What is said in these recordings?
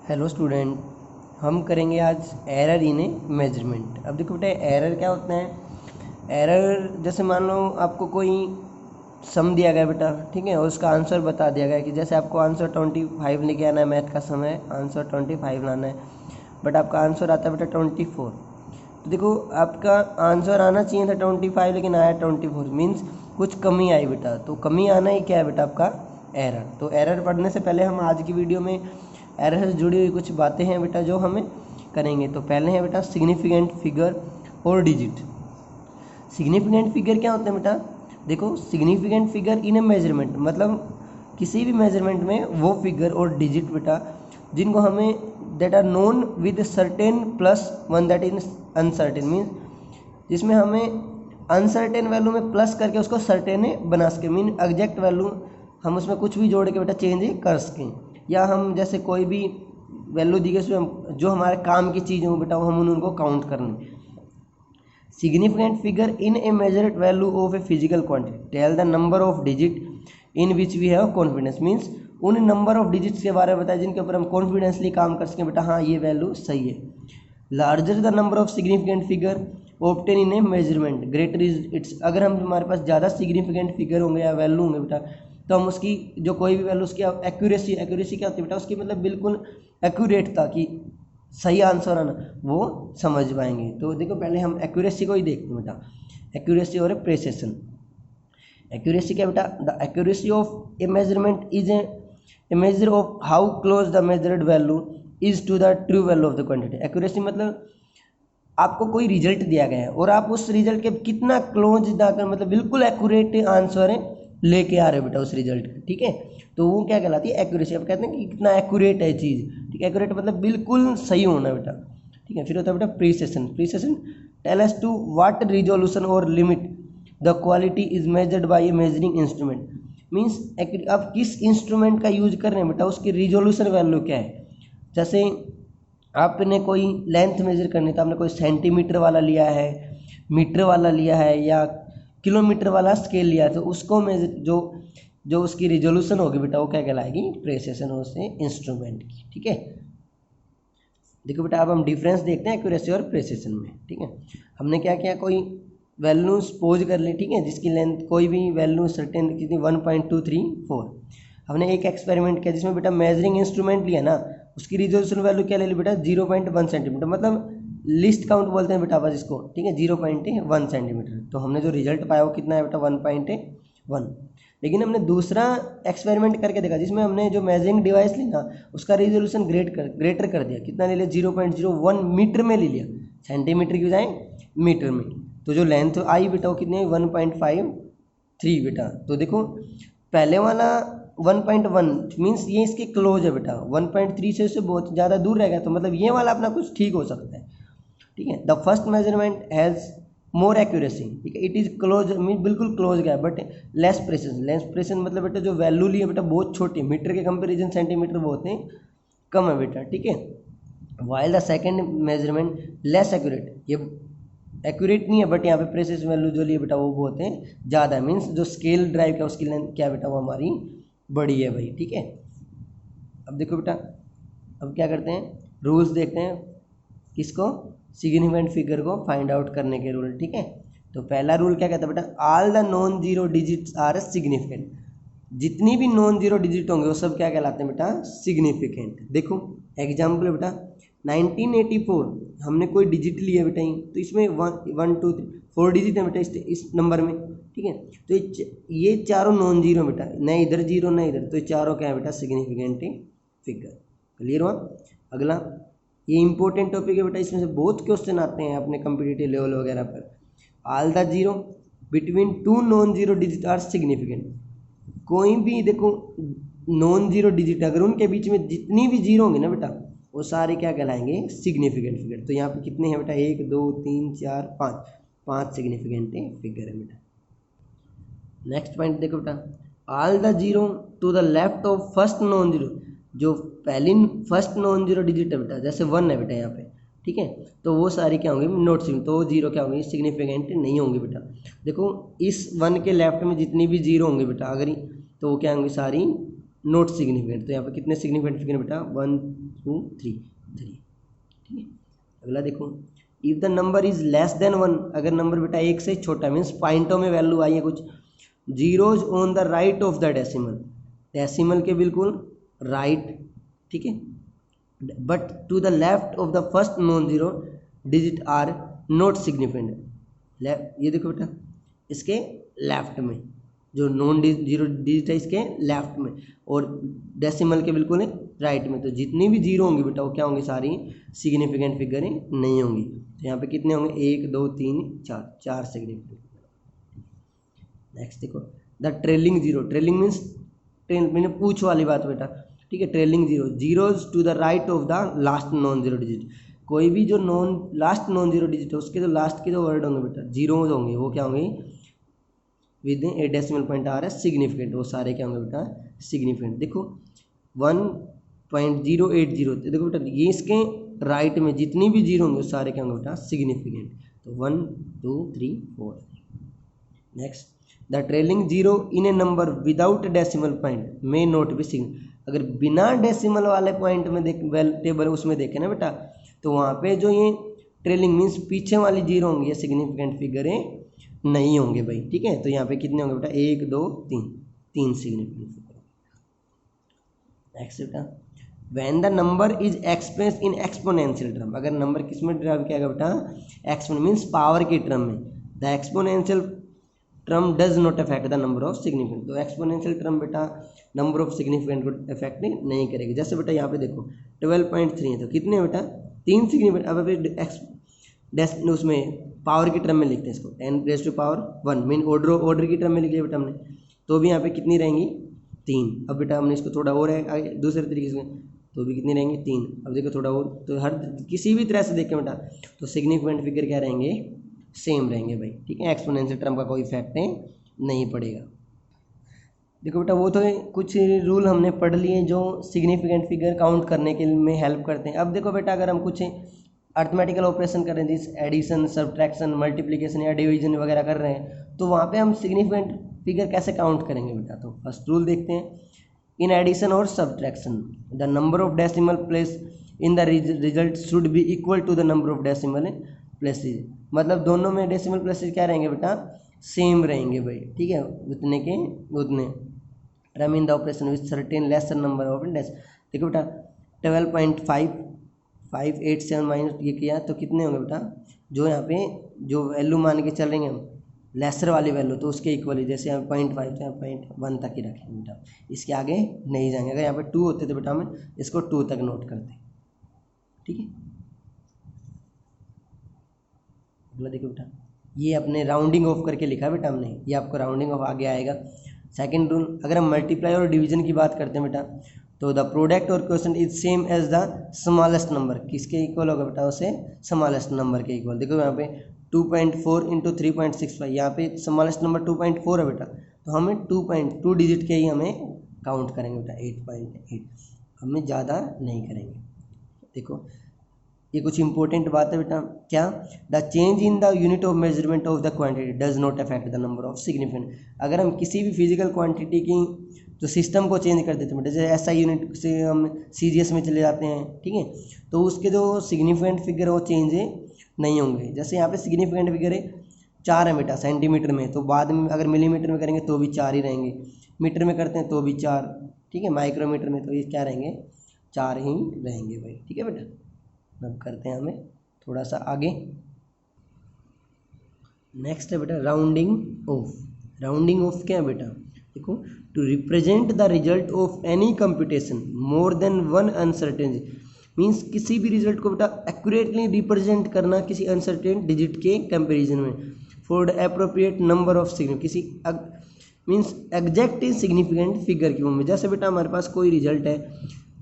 Hello student, हम करेंगे आज एरर इन ए मेजरमेंट। अब देखो बेटा, एरर क्या होता है। एरर जैसे मान लो आपको कोई सम दिया गया बेटा, ठीक है, और उसका आंसर बता दिया गया कि जैसे आपको आंसर 25 लेके आना है, मैथ का समय आंसर 25 लाना है, बट आपका आंसर आता है बेटा 24। तो देखो आपका आंसर आना चाहिए था 25 लेकिन आया 24, मीन्स कुछ कमी आई बेटा। तो कमी आना ही क्या है बेटा, आपका एरर। तो एरर पढ़ने से पहले हम आज की वीडियो में एरर से जुड़ी हुई कुछ बातें हैं बेटा जो हमें करेंगे। तो पहले है बेटा सिग्निफिकेंट फिगर और डिजिट। सिग्निफिकेंट फिगर क्या होता है बेटा, देखो significant figure in A measurement मतलब किसी भी मेजरमेंट में वो फिगर और डिजिट बेटा जिनको हमें that are known with certain plus one that is uncertain, means जिसमें हमें अनसर्टेन वैल्यू में प्लस करके उसको सर्टेन बना सके, मीन एग्जैक्ट वैल्यू हम उसमें कुछ भी जोड़ के बेटा चेंज कर सकें, या हम जैसे कोई भी वैल्यू दी गई उसमें जो हमारे काम की चीज़ हो बेटा वो हम उनको काउंट करने। Significant figure in a measured value of a physical quantity tell the number of digit in which we have confidence, means उन नंबर ऑफ डिजिट्स के बारे में बताया जिनके ऊपर हम कॉन्फिडेंसली काम कर सकें बेटा, हाँ ये वैल्यू सही है। Larger the number of significant figure obtain in A measurement greater is it's, अगर हम हमारे पास ज़्यादा सिग्निफिकेंट फिगर होंगे या वैल्यू होंगे बेटा तो हम उसकी जो कोई भी वैल्यू उसकी एक्यूरेसी क्या होती है बेटा, उसकी मतलब बिल्कुल एक्यूरेट था कि सही आंसर आना वो समझ पाएंगे। तो देखो पहले हम एक्यूरेसी को ही देखते हैं बेटा, एक्यूरेसी और प्रेसिशन। एक्यूरेसी क्या बेटा, the accuracy of a measurement is a measure of how close the measured value is to the true value of the quantity. Accuracy मतलब आपको कोई रिजल्ट दिया गया है और आप उस रिजल्ट के कितना क्लोज जाकर मतलब बिल्कुल एक्यूरेट आंसर है लेके आ रहे हो बेटा उस रिजल्ट का, ठीक है, तो वो क्या कहलाती है एक्यूरेसी। अब कहते हैं कि कितना एक्यूरेट है चीज़, ठीक है, एक्यूरेट मतलब बिल्कुल सही होना बेटा, ठीक है। फिर होता है बेटा precision. Precision tell us to what resolution और limit the quality is measured by a measuring instrument, means अब किस इंस्ट्रूमेंट का यूज कर रहे हैं बेटा उसकी रिजोल्यूशन वैल्यू क्या है। जैसे आपने कोई लेंथ मेजर करनी तो आपने कोई सेंटीमीटर वाला लिया है, मीटर वाला लिया है या किलोमीटर वाला स्केल लिया, तो उसको मेजर जो उसकी रिजोल्यूशन होगी बेटा वो क्या कहलाएगी, प्रेसिशन उससे इंस्ट्रूमेंट की, ठीक है। देखो बेटा अब हम डिफरेंस देखते हैं एक्यूरेसी और प्रेसिशन में, ठीक है। हमने क्या किया, कोई वैल्यू सपोज कर ली, ठीक है, जिसकी लेंथ कोई भी वैल्यू सर्टेन कितनी 1.234। हमने एक एक्सपेरिमेंट किया जिसमें बेटा मेजरिंग इंस्ट्रूमेंट लिया ना, उसकी रिजोल्यूशन वैल्यू क्या ले ली बेटा 0.1 सेंटीमीटर, मतलब लिस्ट काउंट बोलते हैं बेटा बस इसको, ठीक है, 0.1 सेंटीमीटर। तो हमने जो रिजल्ट पाया वो कितना है बेटा 1.1। लेकिन हमने दूसरा एक्सपेरिमेंट करके देखा जिसमें हमने जो मेजरिंग डिवाइस ली ना उसका रिजोल्यूशन ग्रेटर कर दिया, कितना ले लिया 0.01 मीटर में ले लिया, सेंटीमीटर की बजाय मीटर में। तो जो लेंथ आई बेटा वो कितनी है 1.53 बेटा। तो देखो पहले वाला 1.1 मीन्स ये इसके क्लोज है बेटा, 1.3 से उससे बहुत ज़्यादा दूर रहेगा, तो मतलब ये वाला अपना कुछ ठीक हो सकता है, ठीक है। The first measurement has more accuracy, ठीक है, इट इज़ क्लोज मीन बिल्कुल क्लोज गया, but less precision. Less precision मतलब बेटा जो वैल्यू ली है बेटा बहुत छोटी, मीटर के कंपेरिजन सेंटीमीटर बहुत है कम है बेटा, ठीक है। While the second measurement less accurate, ये एक्यूरेट नहीं है बट यहाँ पे प्रेसिशन वैल्यू जो ली है बेटा वो बहुत है ज़्यादा, मीन्स जो स्केल ड्राइव का उसकी लेंथ क्या बेटा वो हमारी बड़ी है भाई, ठीक है। अब देखो बेटा अब क्या करते हैं, रूल्स देखते हैं किसको, सिग्निफिकेंट फिगर को फाइंड आउट करने के रूल, ठीक है। तो पहला रूल क्या कहता है बेटा, all the non zero digits are significant, जितनी भी नॉन जीरो डिजिट होंगे वो सब क्या कहलाते हैं बेटा, सिग्निफिकेंट। देखो एग्जाम्पल बेटा 1984 हमने कोई डिजिट लिया बेटा, तो इसमें 1 2 3 4 डिजिट है बेटा इस नंबर में, ठीक है। तो ये चारों नॉन जीरो बेटा, न इधर जीरो न इधर, तो ये चारों क्या है बेटा सिग्निफिकेंट फिगर। क्लियर हुआ। अगला ये इंपॉर्टेंट टॉपिक है बेटा, इसमें से बहुत क्वेश्चन आते हैं अपने कॉम्पिटिटिव लेवल वगैरह पर। All the zero between two non zero digit are significant, कोई भी देखो नॉन जीरो डिजिट अगर उनके बीच में जितनी भी जीरो होंगे ना बेटा वो सारे क्या कहलाएंगे, सिग्निफिकेंट फिगर। तो यहाँ पे कितने हैं बेटा 1 2 3 4 5 सिग्निफिकेंट फिगर है बेटा। नेक्स्ट पॉइंट देखो बेटा, all the zero to the left of first non zero, जो पहली फर्स्ट नॉन जीरो डिजिट है बेटा जैसे 1 है बेटा यहाँ पे, ठीक है, तो वो सारी क्या होंगी नॉट सिग्निफिकेंट, तो जीरो क्या होंगी सिग्निफिकेंट नहीं होंगी बेटा। देखो इस 1 के लेफ्ट में जितनी भी जीरो होंगे बेटा अगर तो वो क्या होंगी सारी नॉट सिग्निफिकेंट। तो यहाँ पे कितने सिग्निफिकेंट फिगर बेटा 1 2 3 3, ठीक है। अगला देखो, if the number is less than 1, अगर नंबर बेटा 1 से छोटा, मीन्स पॉइंटों में वैल्यू आई है कुछ, zeros on the right of the decimal, decimal के बिल्कुल राइट, ठीक है, but to the left of the first non zero digit are not significant. ये देखो बेटा, इसके लेफ्ट में जो नॉन जीरो डिजिट है इसके लेफ्ट में, और डेसिमल के बिल्कुल राइट में, तो जितनी भी जीरो होंगी बेटा वो क्या होंगी, सारी सिग्निफिकेंट फिगर नहीं होंगी। तो यहाँ पे कितने होंगे, 1 2 3 4, 4 सिग्निफिकेंट। नेक्स्ट देखो, the trailing zero, trailing means मैंने पूछ वाली बात बेटा, ठीक है। Trailing zero, zeros to the right of the last non zero digit, कोई भी जो लास्ट नॉन जीरो डिजिट है उसके जो लास्ट के जो वर्ड होंगे बेटा जीरोज होंगे, वो क्या होंगे, विद ए डेसिमल पॉइंट आ रहा है सिग्निफिकेंट, वो सारे क्या होंगे बेटा सिग्निफिकेंट। देखो 1.080, देखो बेटा ये इसके राइट में जितनी भी जीरो होंगे वो सारे क्या होंगे बेटा सिग्निफिकेंट। तो 1 2 3 4। Next, the trailing zero in A number without decimal point may not be significant, अगर बिना डेसिमल वाले पॉइंट में देख टेबल उसमें देखें ना बेटा, तो वहाँ पे जो ये ट्रेलिंग मीन्स पीछे वाली जीरो होंगी, ये सिग्निफिकेंट फिगर नहीं होंगे भाई, ठीक है। तो यहाँ पे कितने होंगे बेटा 1 2 3, 3 सिग्निफिकेंट फिगर। नेक्स्ट बेटा, when the number is express in exponential term, अगर नंबर किस में ड्राइव किया गया बेटा, एक्सपोनेंशियल मीन्स पावर के टर्म में, the exponential term does not affect the number of significant, तो एक्सपोनेंशियल टर्म बेटा नंबर ऑफ सिग्निफिकेंट को अफेक्ट नहीं करेगी। जैसे बेटा यहाँ पे देखो 12.3 है, तो कितने बेटा 3 सिग्निफिकेंट। अब अभी उसमें पावर की टर्म में लिखते हैं इसको, 10⁻⁴ मीन ऑर्डर की टर्म में लिख लिया बेटा हमने, तो भी यहाँ पे कितनी रहेंगी 3। अब बेटा हमने इसको थोड़ा और है दूसरे तरीके से, तो भी कितनी रहेंगी 3। अब देखो थोड़ा और, तो हर किसी भी तरह से देखें बेटा तो सिग्निफिकेंट फिगर क्या रहेंगे, सेम रहेंगे भाई, ठीक है। एक्सपोनेंशियल टर्म का कोई इफेक्ट नहीं पड़ेगा। देखो बेटा वो तो कुछ रूल हमने पढ़ लिए जो सिग्निफिकेंट फिगर काउंट करने के में हेल्प करते हैं। अब देखो बेटा अगर हम कुछ अर्थमेटिकल ऑपरेशन कर रहे हैं, जिस एडिशन सब्ट्रैक्शन मल्टीप्लिकेशन या डिवीजन वगैरह कर रहे हैं, तो वहाँ पे हम सिग्निफिकेंट फिगर कैसे काउंट करेंगे बेटा। तो फर्स्ट रूल देखते हैं, इन एडिशन और subtraction the number of decimal place in the result should be equal to the number of decimal places, मतलब दोनों में डेसिमल प्लेसेज क्या रहेंगे बेटा, सेम रहेंगे भाई, ठीक है, उतने के उतने। Term in the operation with certain lesser number of days, देखो बेटा 12.587 माइनस ये किया तो कितने होंगे बेटा, जो यहाँ पे जो वैल्यू मान के चलेंगे हम लेसर वाली वैल्यू, तो उसके इक्वल ही, जैसे यहाँ 0.5 तो यहाँ 0.1 तक ही रखेंगे बेटा, इसके आगे नहीं जाएंगे। अगर यहाँ पे 2 होते तो बेटा हम इसको 2 तक नोट करते, ठीक है। अगला देखो बेटा, ये अपने राउंडिंग ऑफ करके लिखा बेटा हमने, ये आपको राउंडिंग ऑफ आगे आएगा। सेकंड रूल, अगर हम मल्टीप्लाई और डिवीजन की बात करते हैं बेटा, तो द प्रोडक्ट और question is same as the smallest number, किसके इक्वल होगा बेटा, उसे स्मॉलेस्ट नंबर के इक्वल। देखो यहाँ पे 2.4 इंटू 3.65, यहाँ पे स्मॉलेस्ट नंबर 2.4 है बेटा, तो हमें 2 डिजिट के ही हमें काउंट करेंगे बेटा 8.8, हमें ज़्यादा नहीं करेंगे। देखो ये कुछ इंपॉर्टेंट बात है बेटा, क्या, the change in the unit of measurement of the quantity does not affect the number of significant, अगर हम किसी भी फिजिकल क्वांटिटी की जो सिस्टम को चेंज कर देते हैं, जैसे SI यूनिट से हम CGS में चले जाते हैं, ठीक है, तो उसके जो सिग्निफिकेंट फिगर वो चेंज नहीं होंगे। जैसे यहाँ पे सिग्निफिकेंट फिगर 4 है बेटा सेंटीमीटर में, तो बाद में अगर मिलीमीटर में करेंगे तो भी 4 ही रहेंगे, मीटर में करते हैं तो भी 4, ठीक है, माइक्रोमीटर में तो ये क्या रहेंगे 4 ही रहेंगे भाई, ठीक है बेटा। अब करते हैं हमें थोड़ा सा आगे। नेक्स्ट है बेटा राउंडिंग ऑफ। राउंडिंग ऑफ क्या है बेटा, देखो, to represent the result of any computation more than one uncertain, means किसी भी रिजल्ट को बेटा एक्यूरेटली रिप्रेजेंट करना किसी अनसर्टेन डिजिट के कंपेरिजन में, for the appropriate number of significant, किसी मीन्स एग्जैक्ट सिग्निफिकेंट फिगर की में। जैसे बेटा हमारे पास कोई रिजल्ट है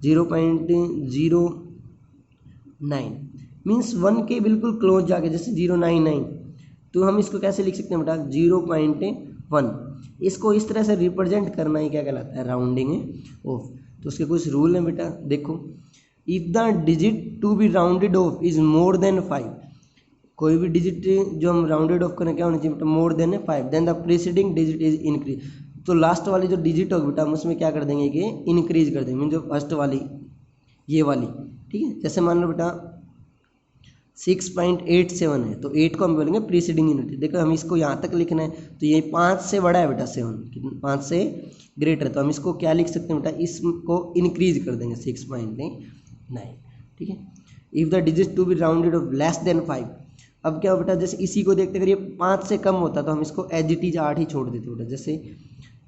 0.09 मीन्स 1 के बिल्कुल क्लोज जाके, जैसे 0.99, तो हम इसको कैसे लिख सकते हैं बेटा 0.1, इसको इस तरह से रिप्रेजेंट करना ही क्या कहलाता है, राउंडिंग ऑफ। तो उसके कुछ रूल हैं बेटा, देखो, if the digit to be rounded off is more than 5, कोई भी डिजिट जो हम राउंडेड ऑफ करें क्या होना चाहिए बेटा, more than 5, then the preceding digit is increase, तो लास्ट वाली जो डिजिट होगी बेटा हम उसमें क्या कर देंगे कि इंक्रीज कर देंगे, मीन जो फर्स्ट वाली ये वाली, ठीक है। जैसे मान लो बेटा 6.87 है तो 8 को हम बोलेंगे प्रीसीडिंग यूनिट। देखो हम इसको यहाँ तक लिखना है तो ये 5 से बड़ा है बेटा 7, 5 से ग्रेटर, तो हम इसको क्या लिख सकते हैं बेटा, इसको इंक्रीज कर देंगे 6.9, ठीक है। If the digit to be rounded off less than 5, अब क्या हो बेटा, जैसे इसी को देखते अगर ये 5 से कम होता तो हम इसको एज इट इज 8 ही छोड़ देते बेटा। जैसे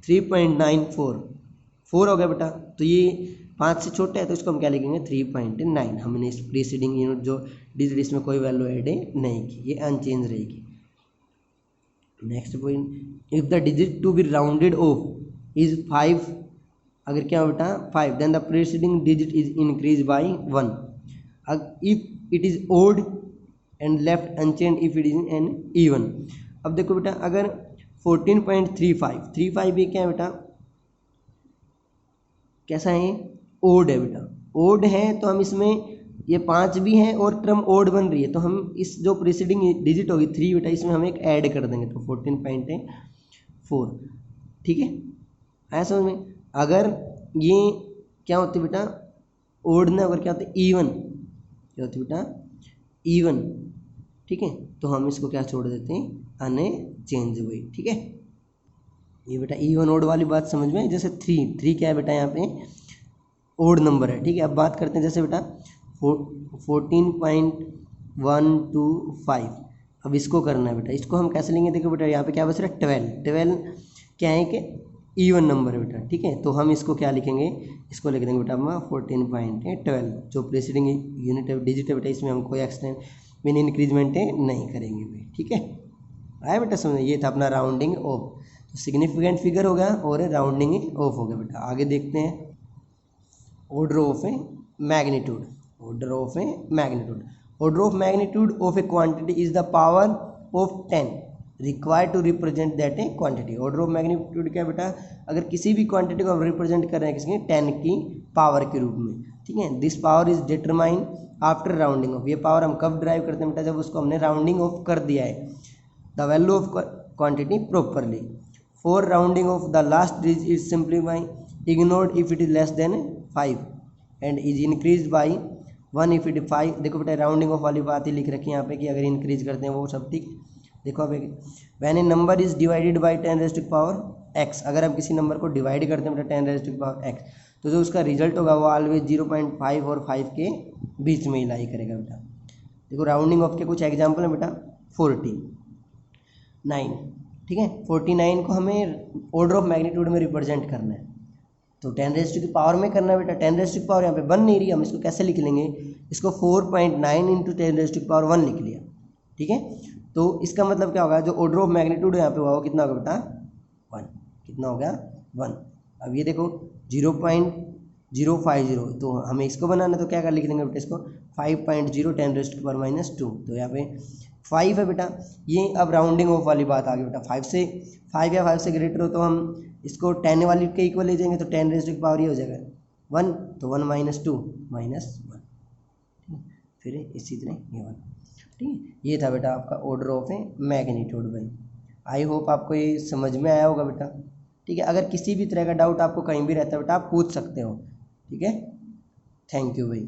3.94 4 हो गया बेटा, तो ये 5 से छोटा है तो इसको हम क्या लिखेंगे 3.9। हमने इस प्रीसीडिंग यूनिट जो डिजिट इसमें कोई वैल्यू ऐड नहीं की, ये अनचेंज रहेगी। Next point, if the digit to be rounded off is 5, अगर क्या हो बेटा 5, then the preceding digit is increase by 1। If it is odd and left unchange if it is an even. अब देखो बेटा अगर 14.35 ये क्या है बेटा, कैसा है, ओड है बेटा, ओड है तो हम इसमें ये 5 भी हैं और टर्म ओड बन रही है तो हम इस जो प्रीसीडिंग डिजिट होगी 3 बेटा इसमें हम एक ऐड कर देंगे तो 14.4, ठीक है। आया समझ में। अगर ये क्या होती है बेटा ओड ना, अगर क्या होता है इवन, क्या होती है बेटा इवन, ठीक है, तो हम इसको क्या छोड़ देते हैं अनचेंज हुई, ठीक है। ये बेटा इवन ओड वाली बात समझ में। जैसे 3 क्या है बेटा यहाँ पे ओड नंबर है, ठीक है। अब बात करते हैं जैसे बेटा 14.125, अब इसको करना है बेटा, इसको हम कैसे लेंगे, देखो बेटा यहाँ पे क्या बच रहा है 12 क्या है कि इवन नंबर है बेटा, ठीक है। तो हम इसको क्या लिखेंगे, इसको लिख देंगे बेटा हम 14.12, जो प्रीसीडिंग यूनिट है डिजिट है बेटा इसमें हम कोई एक्सटेंड मीन इंक्रीजमेंट नहीं करेंगे भाई, ठीक है। आया बेटा समझ। ये था अपना राउंडिंग ऑफ, तो सिग्निफिकेंट फिगर हो गया और राउंडिंग ऑफ हो गया बेटा। आगे देखते हैं order of a magnitude. Order of a magnitude, order of magnitude of a quantity is the power of 10 required to represent that a quantity. Order of magnitude क्या बेटा, अगर किसी भी क्वांटिटी को हम रिप्रेजेंट कर रहे हैं किसी 10 की पावर के रूप में, ठीक है। This power is determine after rounding off. ये पावर हम कब ड्राइव करते हैं बेटा, जब उसको हमने राउंडिंग ऑफ कर दिया है the value of quantity properly. For rounding off the last digit is simplify ignored if it is less than 5 and is increase by 1 if it 5। देखो बेटा राउंडिंग ऑफ वाली बात ही लिख रखी है यहाँ पे कि अगर इंक्रीज करते हैं वो सब ठीक। देखो अब when a number is divided by 10⁻⁴ x, अगर हम किसी नंबर को डिवाइड करते हैं बेटा 10⁻⁴ x तो जो उसका रिजल्ट होगा वो ऑलवेज 0.5 और 5 के बीच में ही लाई करेगा बेटा। देखो राउंडिंग ऑफ के कुछ एग्जाम्पल है बेटा 49, ठीक है। 49 को हमें ऑर्डर ऑफ मैग्नीट्यूड में रिप्रेजेंट करना है तो 10 की पावर में करना है बेटा। 10 की पावर यहाँ पे बन नहीं रही, हम इसको कैसे लिख लेंगे, इसको 4.9 इंटू 10 की पावर 1 लिख लिया, ठीक है। तो इसका मतलब क्या होगा, जो ऑर्डर ऑफ मैग्नीट्यूड यहाँ पे हुआ वो कितना होगा बेटा 1, कितना हो गया 1। अब ये देखो 0.050 तो हमें इसको बनाना तो क्या कर लिख देंगे बेटा, इसको 5.0 10⁻⁻², तो यहाँ पे 5 है बेटा। ये अब राउंडिंग ऑफ वाली बात आ गई बेटा, 5 या 5 से ग्रेटर हो तो हम इसको 10 वाली के इक्वल ले जाएंगे तो 10 की पावर ये हो जाएगा 1, तो 1 - 2 -1, फिर इसी तरह ये वाला, ठीक है। ये था बेटा आपका ऑर्डर ऑफ ए मैग्नीट्यूड भाई। आई होप आपको ये समझ में आया होगा बेटा, ठीक है। अगर किसी भी तरह का डाउट आपको कहीं भी रहता है बेटा आप पूछ सकते हो, ठीक है। थैंक यू भाई।